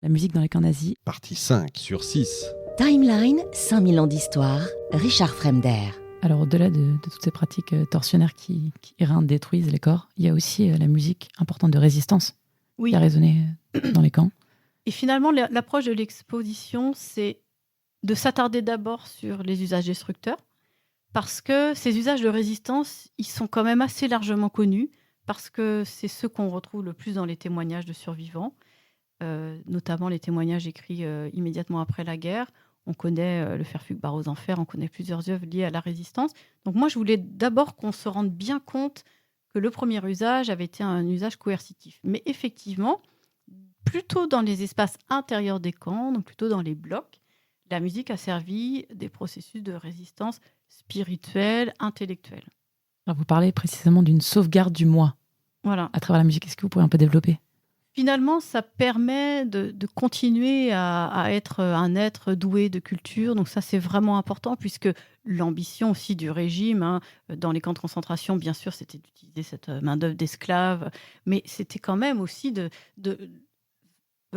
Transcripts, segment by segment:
La musique dans les camps nazis. Partie 5 sur 6. Timeline, 5000 ans d'histoire, Richard Fremder. Alors au-delà de toutes ces pratiques tortionnaires qui détruisent les corps, il y a aussi la musique importante de résistance qui a résonné dans les camps. Et finalement, l'approche de l'exposition, c'est de s'attarder d'abord sur les usages destructeurs, parce que ces usages de résistance, ils sont quand même assez largement connus, parce que c'est ceux qu'on retrouve le plus dans les témoignages de survivants, notamment les témoignages écrits immédiatement après la guerre. On connaît le Faire fugue-barre aux enfers, on connaît plusieurs œuvres liées à la résistance. Donc moi, je voulais d'abord qu'on se rende bien compte que le premier usage avait été un usage coercitif. Mais effectivement, plutôt dans les espaces intérieurs des camps, donc plutôt dans les blocs, la musique a servi des processus de résistance spirituelle, intellectuelle. Alors vous parlez précisément d'une sauvegarde du moi à travers la musique. Est-ce que vous pourriez un peu développer ? Finalement, ça permet de continuer à être un être doué de culture. Donc ça, c'est vraiment important, puisque l'ambition aussi du régime, dans les camps de concentration, bien sûr, c'était d'utiliser cette main-d'œuvre d'esclaves, mais c'était quand même aussi de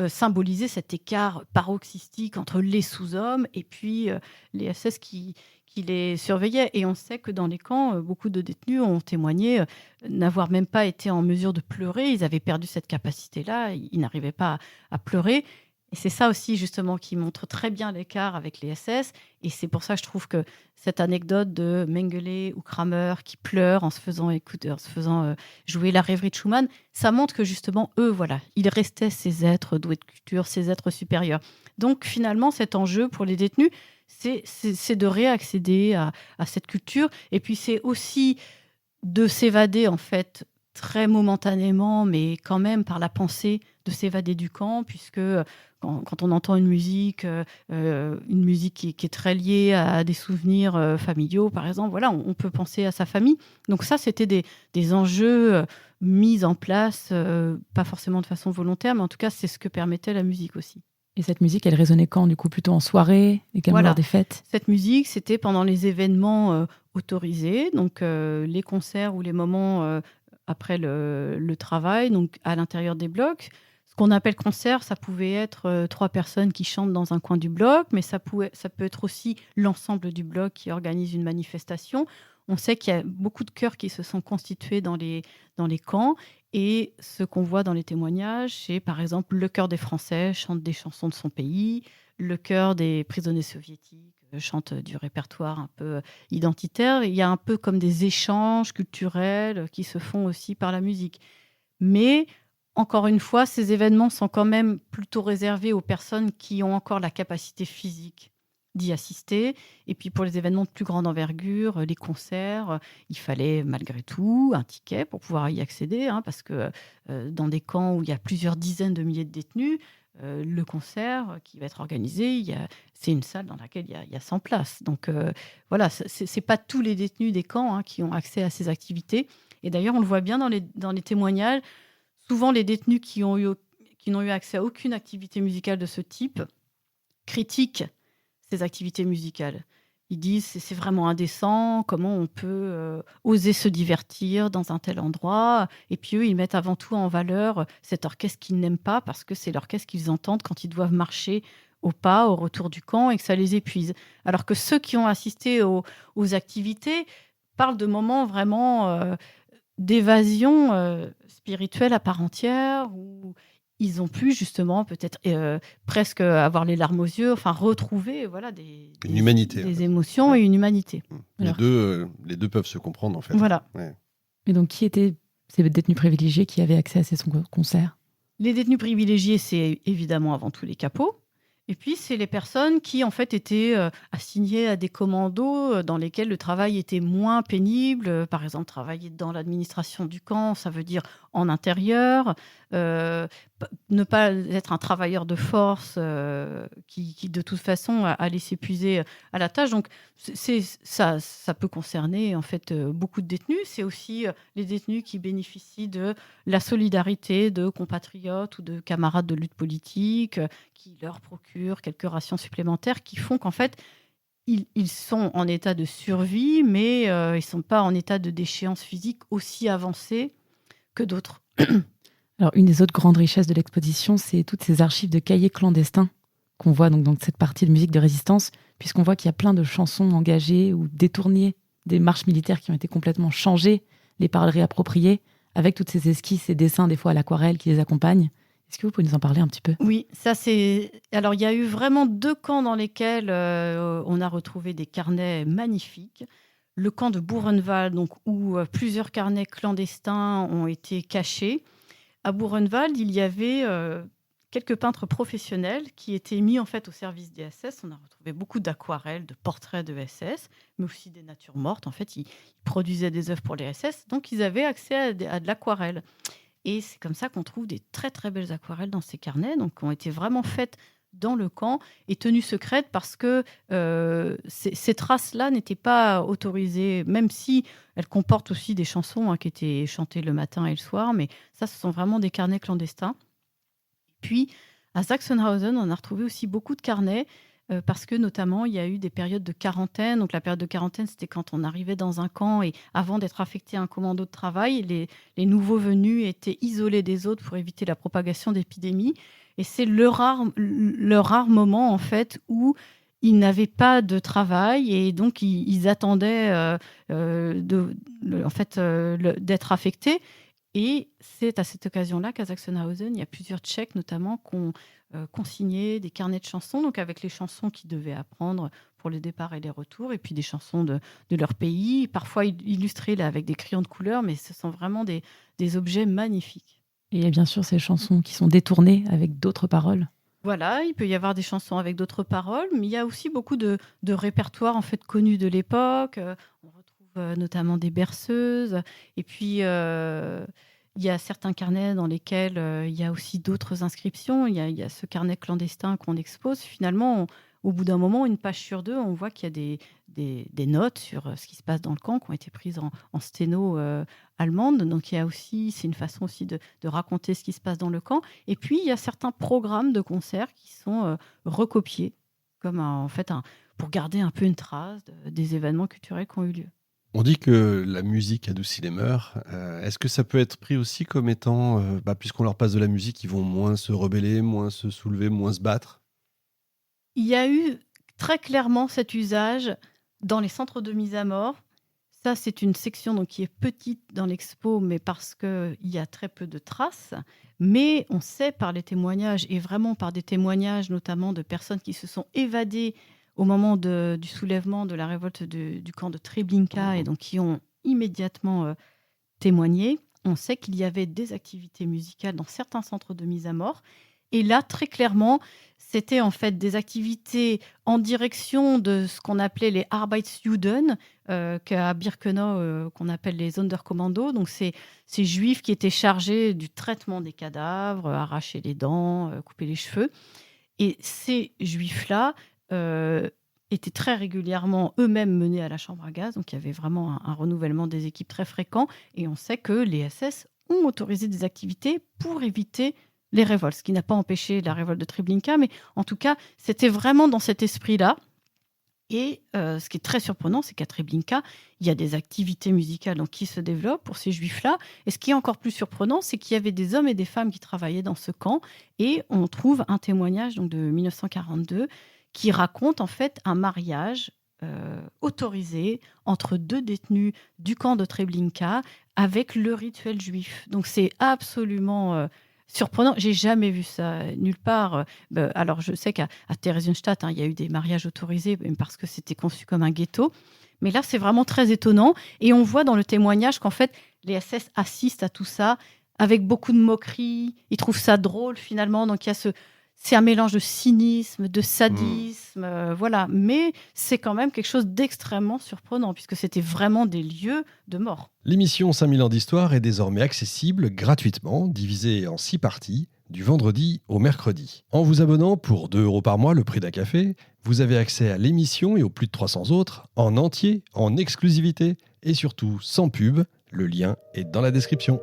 symboliser cet écart paroxystique entre les sous-hommes et puis les SS qui les surveillaient. Et on sait que dans les camps, beaucoup de détenus ont témoigné n'avoir même pas été en mesure de pleurer. Ils avaient perdu cette capacité-là. Ils n'arrivaient pas à pleurer. Et c'est ça aussi, justement, qui montre très bien l'écart avec les SS. Et c'est pour ça que je trouve que cette anecdote de Mengele ou Kramer qui pleurent en se faisant jouer la rêverie de Schumann, ça montre que, justement, eux, ils restaient ces êtres doués de culture, ces êtres supérieurs. Donc, finalement, cet enjeu pour les détenus, c'est de réaccéder à cette culture. Et puis, c'est aussi de s'évader, en fait, très momentanément, mais quand même par la pensée, de s'évader du camp, puisque quand on entend une musique qui est très liée à des souvenirs familiaux, par exemple, on peut penser à sa famille. Donc ça, c'était des enjeux mis en place, pas forcément de façon volontaire, mais en tout cas, c'est ce que permettait la musique aussi. Et cette musique, elle résonnait quand, du coup, plutôt en soirée, également lors des fêtes ? Cette musique, c'était pendant les événements autorisés, donc les concerts ou les moments après le travail, donc à l'intérieur des blocs. Ce qu'on appelle concert, ça pouvait être 3 personnes qui chantent dans un coin du bloc, mais ça peut être aussi l'ensemble du bloc qui organise une manifestation. On sait qu'il y a beaucoup de chœurs qui se sont constitués dans les camps. Et ce qu'on voit dans les témoignages, c'est par exemple le chœur des Français chante des chansons de son pays, le chœur des prisonniers soviétiques chante du répertoire un peu identitaire. Il y a un peu comme des échanges culturels qui se font aussi par la musique. Mais encore une fois, ces événements sont quand même plutôt réservés aux personnes qui ont encore la capacité physique d'y assister. Et puis pour les événements de plus grande envergure, les concerts, il fallait malgré tout un ticket pour pouvoir y accéder, parce que dans des camps où il y a plusieurs dizaines de milliers de détenus, le concert qui va être organisé, c'est une salle dans laquelle il y a 100 places. Donc c'est pas tous les détenus des camps qui ont accès à ces activités. Et d'ailleurs, on le voit bien dans les témoignages. Souvent, les détenus qui n'ont eu accès à aucune activité musicale de ce type critiquent ces activités musicales. Ils disent c'est vraiment indécent, comment on peut oser se divertir dans un tel endroit. Et puis eux, ils mettent avant tout en valeur cet orchestre qu'ils n'aiment pas, parce que c'est l'orchestre qu'ils entendent quand ils doivent marcher au pas, au retour du camp, et que ça les épuise. Alors que ceux qui ont assisté aux activités parlent de moments vraiment d'évasion spirituelle à part entière, où ils ont pu justement peut-être presque avoir les larmes aux yeux, retrouver une humanité, des émotions et une humanité. Les deux peuvent se comprendre en fait. Voilà. Ouais. Et donc qui étaient ces détenus privilégiés qui avaient accès à ces concerts ? Les détenus privilégiés, c'est évidemment avant tout les capots. Et puis, c'est les personnes qui, en fait, étaient assignées à des commandos dans lesquels le travail était moins pénible. Par exemple, travailler dans l'administration du camp, ça veut dire en intérieur. Ne pas être un travailleur de force qui, de toute façon, allait s'épuiser à la tâche. Donc, ça peut concerner, en fait, beaucoup de détenus. C'est aussi les détenus qui bénéficient de la solidarité de compatriotes ou de camarades de lutte politique qui leur procurent quelques rations supplémentaires qui font qu'en fait, ils sont en état de survie, mais ils ne sont pas en état de déchéance physique aussi avancée que d'autres. Alors, une des autres grandes richesses de l'exposition, c'est toutes ces archives de cahiers clandestins qu'on voit donc dans cette partie de musique de résistance, puisqu'on voit qu'il y a plein de chansons engagées ou détournées des marches militaires qui ont été complètement changées, les paroles réappropriées, avec toutes ces esquisses et dessins, des fois à l'aquarelle, qui les accompagnent. Est-ce que vous pouvez nous en parler un petit peu ? Oui, ça c'est... Alors, il y a eu vraiment 2 camps dans lesquels on a retrouvé des carnets magnifiques. Le camp de Buchenwald, donc, où plusieurs carnets clandestins ont été cachés. À Buchenwald, il y avait quelques peintres professionnels qui étaient mis en fait au service des SS. On a retrouvé beaucoup d'aquarelles, de portraits de SS, mais aussi des natures mortes. En fait, ils produisaient des œuvres pour les SS, donc ils avaient accès à de l'aquarelle. Et c'est comme ça qu'on trouve des très très belles aquarelles dans ces carnets, donc qui ont été vraiment faites dans le camp et tenues secrètes parce que ces traces-là n'étaient pas autorisées, même si elles comportent aussi des chansons qui étaient chantées le matin et le soir, mais ça, ce sont vraiment des carnets clandestins. Puis, à Sachsenhausen, on a retrouvé aussi beaucoup de carnets parce que, notamment, il y a eu des périodes de quarantaine. Donc, la période de quarantaine, c'était quand on arrivait dans un camp et avant d'être affecté à un commando de travail, les nouveaux venus étaient isolés des autres pour éviter la propagation d'épidémies. Et c'est le rare moment, en fait, où ils n'avaient pas de travail et donc ils attendaient d'être affectés. Et c'est à cette occasion-là qu'à Sachsenhausen, il y a plusieurs Tchèques notamment qui ont consigné des carnets de chansons, donc avec les chansons qu'ils devaient apprendre pour les départs et les retours, et puis des chansons de leur pays, parfois illustrées là, avec des crayons de couleur, mais ce sont vraiment des objets magnifiques. Et il y a bien sûr ces chansons qui sont détournées avec d'autres paroles. Voilà, il peut y avoir des chansons avec d'autres paroles, mais il y a aussi beaucoup de répertoires en fait connus de l'époque. On retrouve notamment des berceuses, et puis il y a certains carnets dans lesquels il y a aussi d'autres inscriptions. Il y a ce carnet clandestin qu'on expose. Finalement, au bout d'un moment, une page sur 2, on voit qu'il y a des notes sur ce qui se passe dans le camp qui ont été prises en sténo allemande. Donc, il y a aussi, c'est une façon aussi de raconter ce qui se passe dans le camp. Et puis, il y a certains programmes de concerts qui sont recopiés comme pour garder un peu une trace des événements culturels qui ont eu lieu. On dit que la musique adoucit les mœurs. Est-ce que ça peut être pris aussi comme étant, puisqu'on leur passe de la musique, ils vont moins se rebeller, moins se soulever, moins se battre ? Il y a eu très clairement cet usage dans les centres de mise à mort. Ça, c'est une section donc, qui est petite dans l'expo, mais parce qu'il y a très peu de traces. Mais on sait par les témoignages, et vraiment par des témoignages notamment de personnes qui se sont évadées au moment du soulèvement de la révolte du camp de Treblinka et donc qui ont immédiatement témoigné, on sait qu'il y avait des activités musicales dans certains centres de mise à mort. Et là, très clairement, c'était en fait des activités en direction de ce qu'on appelait les Arbeitsjuden, qu'à Birkenau, qu'on appelle les Sonderkommando. Donc, c'est ces juifs qui étaient chargés du traitement des cadavres, arracher les dents, couper les cheveux. Et ces juifs-là étaient très régulièrement eux-mêmes menés à la chambre à gaz. Donc, il y avait vraiment un renouvellement des équipes très fréquent. Et on sait que les SS ont autorisé des activités pour éviter les révoltes, ce qui n'a pas empêché la révolte de Treblinka, mais en tout cas, c'était vraiment dans cet esprit-là. Et ce qui est très surprenant, c'est qu'à Treblinka, il y a des activités musicales donc, qui se développent pour ces juifs-là. Et ce qui est encore plus surprenant, c'est qu'il y avait des hommes et des femmes qui travaillaient dans ce camp. Et on trouve un témoignage donc, de 1942 qui raconte en fait un mariage autorisé entre 2 détenus du camp de Treblinka avec le rituel juif. Donc c'est absolument surprenant. J'ai jamais vu ça nulle part. Alors je sais qu'à Theresienstadt, il y a eu des mariages autorisés parce que c'était conçu comme un ghetto. Mais là, c'est vraiment très étonnant. Et on voit dans le témoignage qu'en fait, les SS assistent à tout ça avec beaucoup de moquerie. Ils trouvent ça drôle finalement. Donc il y a c'est un mélange de cynisme, de sadisme, voilà. Mais c'est quand même quelque chose d'extrêmement surprenant puisque c'était vraiment des lieux de mort. L'émission 5000 ans d'histoire est désormais accessible gratuitement, divisée en 6 parties, du vendredi au mercredi. En vous abonnant pour 2 € par mois, le prix d'un café, vous avez accès à l'émission et aux plus de 300 autres, en entier, en exclusivité et surtout sans pub. Le lien est dans la description.